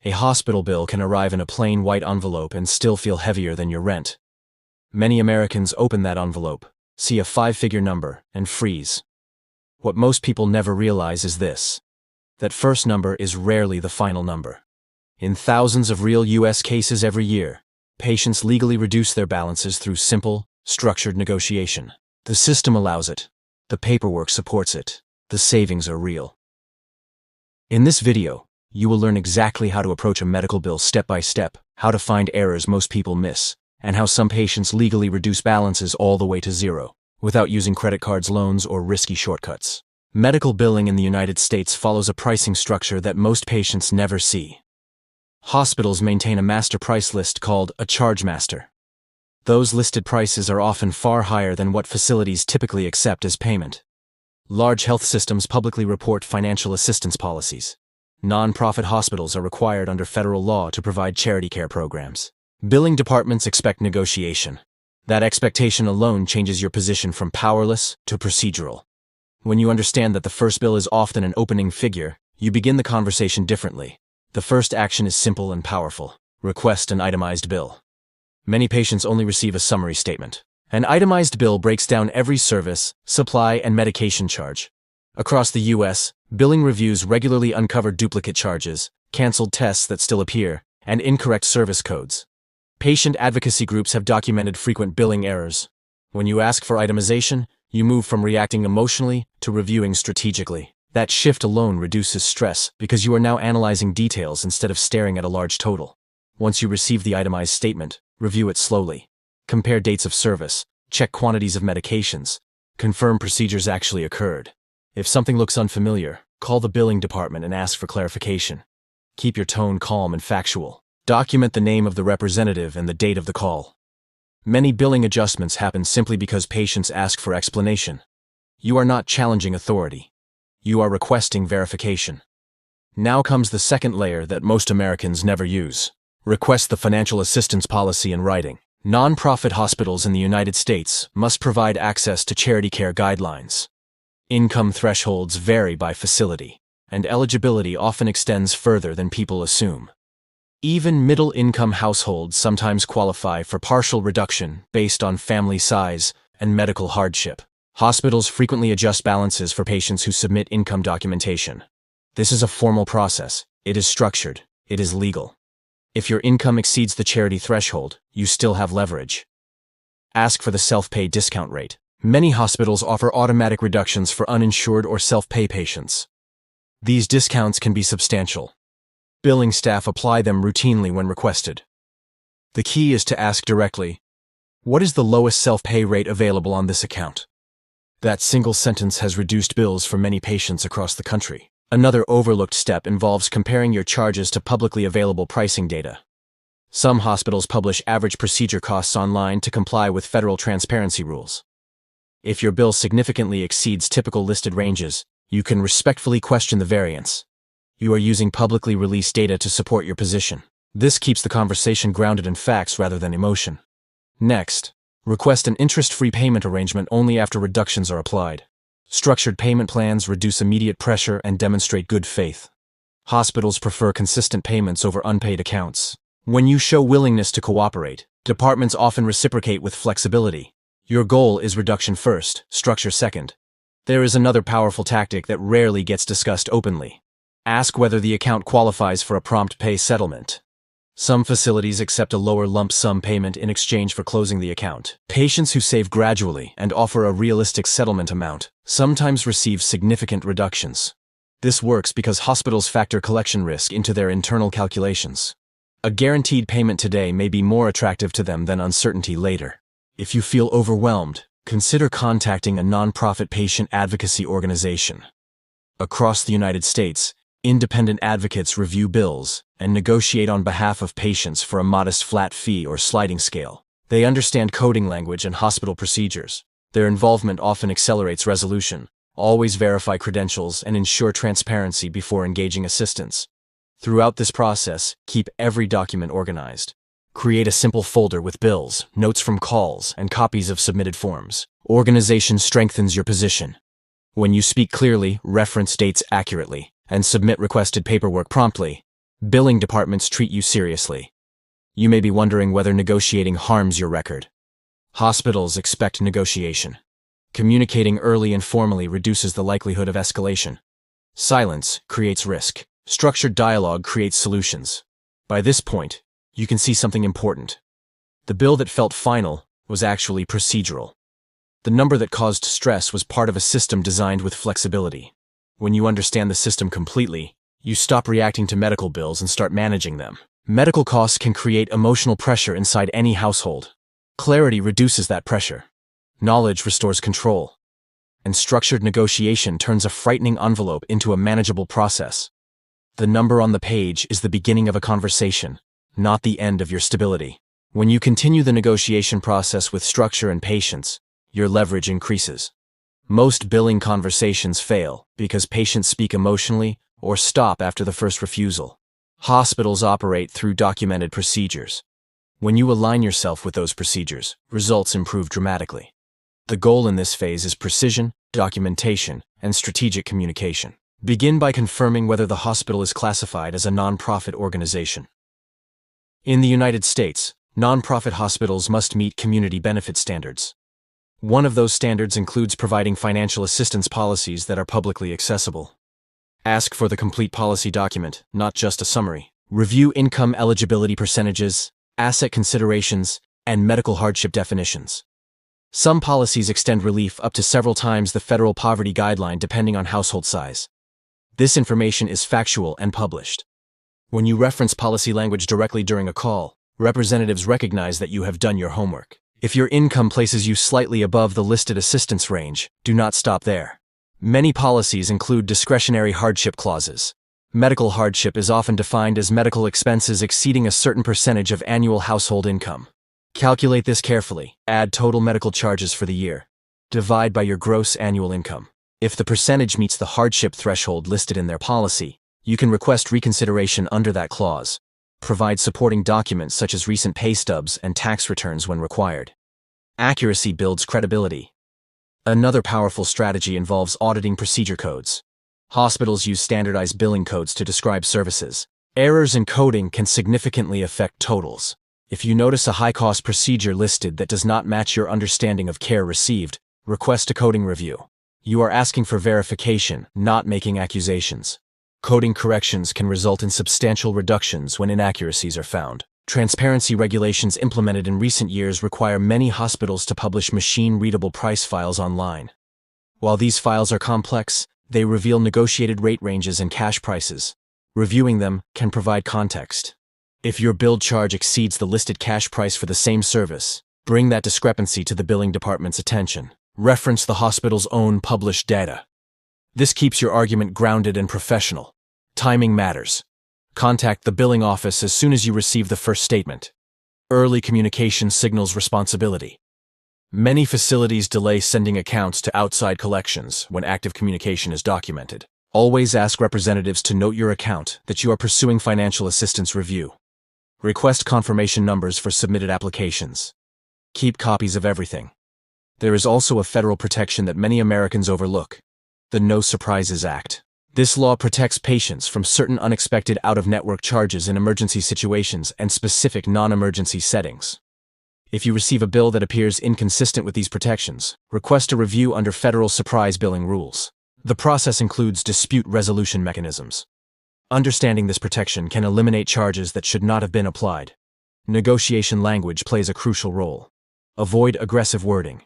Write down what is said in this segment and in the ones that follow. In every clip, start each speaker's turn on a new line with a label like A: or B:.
A: A hospital bill can arrive in a plain white envelope and still feel heavier than your rent. Many Americans open that envelope, see a 5-figure number, and freeze. What most people never realize is this: that first number is rarely the final number. In thousands of real U.S. cases every year, patients legally reduce their balances through simple, structured negotiation. The system allows it. The paperwork supports it. The savings are real. In this video, you will learn exactly how to approach a medical bill step by step, how to find errors most people miss, and how some patients legally reduce balances all the way to zero, without using credit cards, loans, or risky shortcuts. Medical billing in the United States follows a pricing structure that most patients never see. Hospitals maintain a master price list called a charge master. Those listed prices are often far higher than what facilities typically accept as payment. Large health systems publicly report financial assistance policies. Non-profit hospitals are required under federal law to provide charity care programs. Billing departments expect negotiation. That expectation alone changes your position from powerless to procedural. When you understand that the first bill is often an opening figure, you begin the conversation differently. The first action is simple and powerful. Request an itemized bill. Many patients only receive a summary statement. An itemized bill breaks down every service, supply, and medication charge. Across the U.S., billing reviews regularly uncover duplicate charges, canceled tests that still appear, and incorrect service codes. Patient advocacy groups have documented frequent billing errors. When you ask for itemization, you move from reacting emotionally to reviewing strategically. That shift alone reduces stress because you are now analyzing details instead of staring at a large total. Once you receive the itemized statement, review it slowly. Compare dates of service, check quantities of medications, confirm procedures actually occurred. If something looks unfamiliar, call the billing department and ask for clarification. Keep your tone calm and factual. Document the name of the representative and the date of the call. Many billing adjustments happen simply because patients ask for explanation. You are not challenging authority. You are requesting verification. Now comes the second layer that most Americans never use. Request the financial assistance policy in writing. Non-profit hospitals in the United States must provide access to charity care guidelines. Income thresholds vary by facility, and eligibility often extends further than people assume. Even middle-income households sometimes qualify for partial reduction based on family size and medical hardship. Hospitals frequently adjust balances for patients who submit income documentation. This is a formal process. It is structured. It is legal. If your income exceeds the charity threshold, you still have leverage. Ask for the self-pay discount rate. Many hospitals offer automatic reductions for uninsured or self-pay patients. These discounts can be substantial. Billing staff apply them routinely when requested. The key is to ask directly, "What is the lowest self-pay rate available on this account?" That single sentence has reduced bills for many patients across the country. Another overlooked step involves comparing your charges to publicly available pricing data. Some hospitals publish average procedure costs online to comply with federal transparency rules. If your bill significantly exceeds typical listed ranges, you can respectfully question the variance. You are using publicly released data to support your position. This keeps the conversation grounded in facts rather than emotion. Next, request an interest-free payment arrangement only after reductions are applied. Structured payment plans reduce immediate pressure and demonstrate good faith. Hospitals prefer consistent payments over unpaid accounts. When you show willingness to cooperate, departments often reciprocate with flexibility. Your goal is reduction first, structure second. There is another powerful tactic that rarely gets discussed openly. Ask whether the account qualifies for a prompt pay settlement. Some facilities accept a lower lump sum payment in exchange for closing the account. Patients who save gradually and offer a realistic settlement amount sometimes receive significant reductions. This works because hospitals factor collection risk into their internal calculations. A guaranteed payment today may be more attractive to them than uncertainty later. If you feel overwhelmed, consider contacting a nonprofit patient advocacy organization. Across the United States, independent advocates review bills and negotiate on behalf of patients for a modest flat fee or sliding scale. They understand coding language and hospital procedures. Their involvement often accelerates resolution. Always verify credentials and ensure transparency before engaging assistance. Throughout this process, keep every document organized. Create a simple folder with bills, notes from calls, and copies of submitted forms. Organization strengthens your position. When you speak clearly, reference dates accurately, and submit requested paperwork promptly, Billing departments treat you seriously. You may be wondering whether negotiating harms your record. Hospitals expect negotiation. Communicating early and formally reduces the likelihood of escalation. Silence creates risk. Structured dialogue creates solutions. By this point, you can see something important. The bill that felt final was actually procedural. The number that caused stress was part of a system designed with flexibility. When you understand the system completely, you stop reacting to medical bills and start managing them. Medical costs can create emotional pressure inside any household. Clarity reduces that pressure. Knowledge restores control. And structured negotiation turns a frightening envelope into a manageable process. The number on the page is the beginning of a conversation, not the end of your stability. When you continue the negotiation process with structure and patience, your leverage increases. Most billing conversations fail because patients speak emotionally or stop after the first refusal. Hospitals operate through documented procedures. When you align yourself with those procedures, results improve dramatically. The goal in this phase is precision, documentation, and strategic communication. Begin by confirming whether the hospital is classified as a nonprofit organization. In the United States, nonprofit hospitals must meet community benefit standards. One of those standards includes providing financial assistance policies that are publicly accessible. Ask for the complete policy document, not just a summary. Review income eligibility percentages, asset considerations, and medical hardship definitions. Some policies extend relief up to several times the federal poverty guideline depending on household size. This information is factual and published. When you reference policy language directly during a call, representatives recognize that you have done your homework. If your income places you slightly above the listed assistance range, do not stop there. Many policies include discretionary hardship clauses. Medical hardship is often defined as medical expenses exceeding a certain percentage of annual household income. Calculate this carefully. Add total medical charges for the year. Divide by your gross annual income. If the percentage meets the hardship threshold listed in their policy, you can request reconsideration under that clause. Provide supporting documents such as recent pay stubs and tax returns when required. Accuracy builds credibility. Another powerful strategy involves auditing procedure codes. Hospitals use standardized billing codes to describe services. Errors in coding can significantly affect totals. If you notice a high-cost procedure listed that does not match your understanding of care received, request a coding review. You are asking for verification, not making accusations. Coding corrections can result in substantial reductions when inaccuracies are found. Transparency regulations implemented in recent years require many hospitals to publish machine-readable price files online. While these files are complex, they reveal negotiated rate ranges and cash prices. Reviewing them can provide context. If your billed charge exceeds the listed cash price for the same service, bring that discrepancy to the billing department's attention. Reference the hospital's own published data. This keeps your argument grounded and professional. Timing matters. Contact the billing office as soon as you receive the first statement. Early communication signals responsibility. Many facilities delay sending accounts to outside collections when active communication is documented. Always ask representatives to note your account that you are pursuing financial assistance review. Request confirmation numbers for submitted applications. Keep copies of everything. There is also a federal protection that many Americans overlook: the No Surprises Act. This law protects patients from certain unexpected out-of-network charges in emergency situations and specific non-emergency settings. If you receive a bill that appears inconsistent with these protections, request a review under federal surprise billing rules. The process includes dispute resolution mechanisms. Understanding this protection can eliminate charges that should not have been applied. Negotiation language plays a crucial role. Avoid aggressive wording.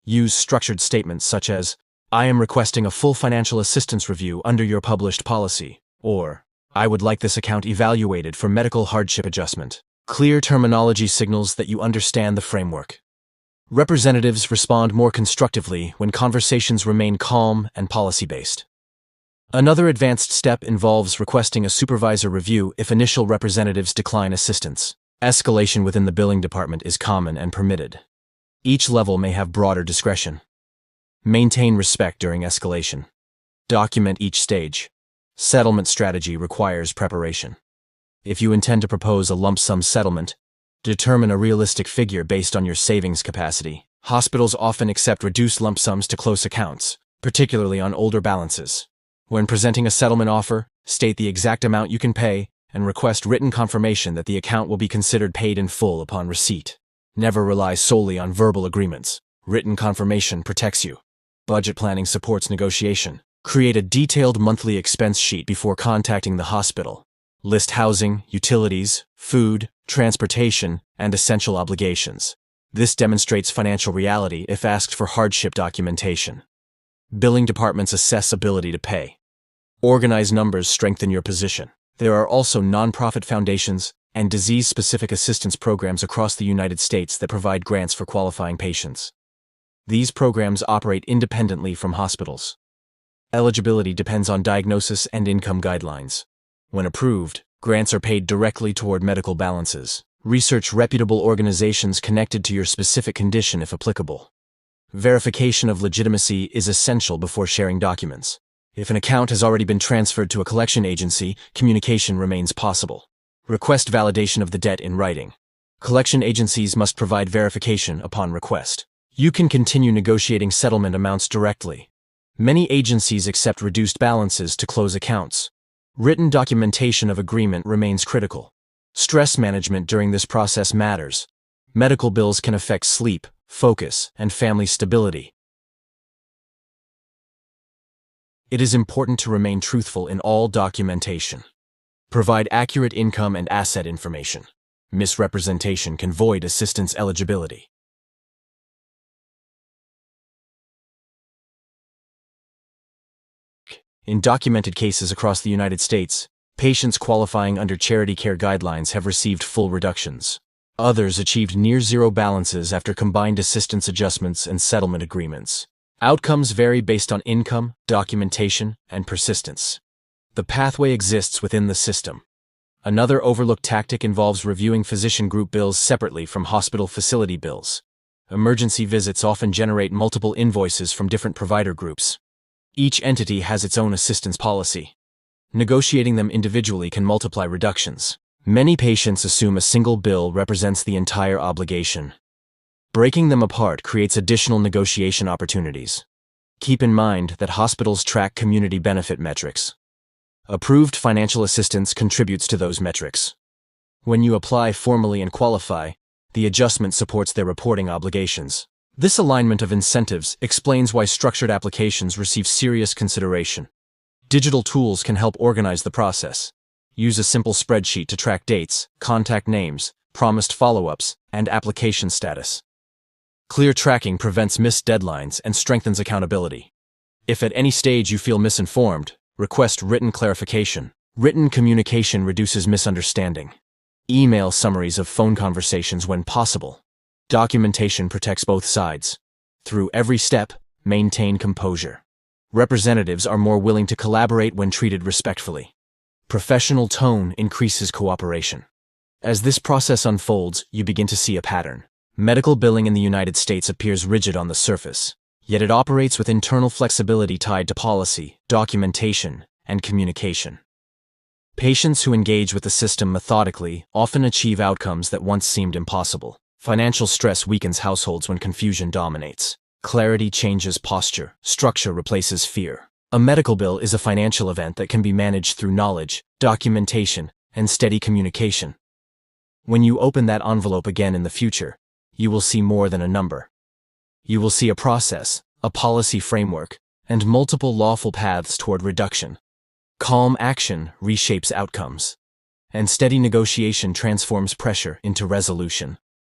A: Use structured statements such as, "I am requesting a full financial assistance review under your published policy," or, "I would like this account evaluated for medical hardship adjustment." Clear terminology signals that you understand the framework. Representatives respond more constructively when conversations remain calm and policy-based. Another advanced step involves requesting a supervisor review if initial representatives decline assistance. Escalation within the billing department is common and permitted. Each level may have broader discretion. Maintain respect during escalation. Document each stage. Settlement strategy requires preparation. If you intend to propose a lump sum settlement, determine a realistic figure based on your savings capacity. Hospitals often accept reduced lump sums to close accounts, particularly on older balances. When presenting a settlement offer, state the exact amount you can pay and request written confirmation that the account will be considered paid in full upon receipt. Never rely solely on verbal agreements. Written confirmation protects you. Budget planning supports negotiation. Create a detailed monthly expense sheet before contacting the hospital. List housing, utilities, food, transportation, and essential obligations. This demonstrates financial reality if asked for hardship documentation. Billing departments assess ability to pay. Organized numbers strengthen your position. There are also nonprofit foundations and disease-specific assistance programs across the United States that provide grants for qualifying patients. These programs operate independently from hospitals. Eligibility depends on diagnosis and income guidelines. When approved, grants are paid directly toward medical balances. Research reputable organizations connected to your specific condition if applicable. Verification of legitimacy is essential before sharing documents. If an account has already been transferred to a collection agency, communication remains possible. Request validation of the debt in writing. Collection agencies must provide verification upon request. You can continue negotiating settlement amounts directly. Many agencies accept reduced balances to close accounts. Written documentation of agreement remains critical. Stress management during this process matters. Medical bills can affect sleep, focus, and family stability. It is important to remain truthful in all documentation. Provide accurate income and asset information. Misrepresentation can void assistance eligibility. In documented cases across the United States, patients qualifying under charity care guidelines have received full reductions. Others achieved near-zero balances after combined assistance adjustments and settlement agreements. Outcomes vary based on income, documentation, and persistence. The pathway exists within the system. Another overlooked tactic involves reviewing physician group bills separately from hospital facility bills. Emergency visits often generate multiple invoices from different provider groups. Each entity has its own assistance policy. Negotiating them individually can multiply reductions. Many patients assume a single bill represents the entire obligation. Breaking them apart creates additional negotiation opportunities. Keep in mind that hospitals track community benefit metrics. Approved financial assistance contributes to those metrics. When you apply formally and qualify, the adjustment supports their reporting obligations. This alignment of incentives explains why structured applications receive serious consideration. Digital tools can help organize the process. Use a simple spreadsheet to track dates, contact names, promised follow-ups, and application status. Clear tracking prevents missed deadlines and strengthens accountability. If at any stage you feel misinformed, request written clarification. Written communication reduces misunderstanding. Email summaries of phone conversations when possible. Documentation protects both sides. Through every step, maintain composure. Representatives are more willing to collaborate when treated respectfully. Professional tone increases cooperation. As this process unfolds, you begin to see a pattern. Medical billing in the United States appears rigid on the surface, yet it operates with internal flexibility tied to policy, documentation, and communication. Patients who engage with the system methodically often achieve outcomes that once seemed impossible. Financial stress weakens households when confusion dominates. Clarity changes posture. Structure replaces fear. A medical bill is a financial event that can be managed through knowledge, documentation, and steady communication. When you open that envelope again in the future, you will see more than a number. You will see a process, a policy framework, and multiple lawful paths toward reduction. Calm action reshapes outcomes, and steady negotiation transforms pressure into resolution.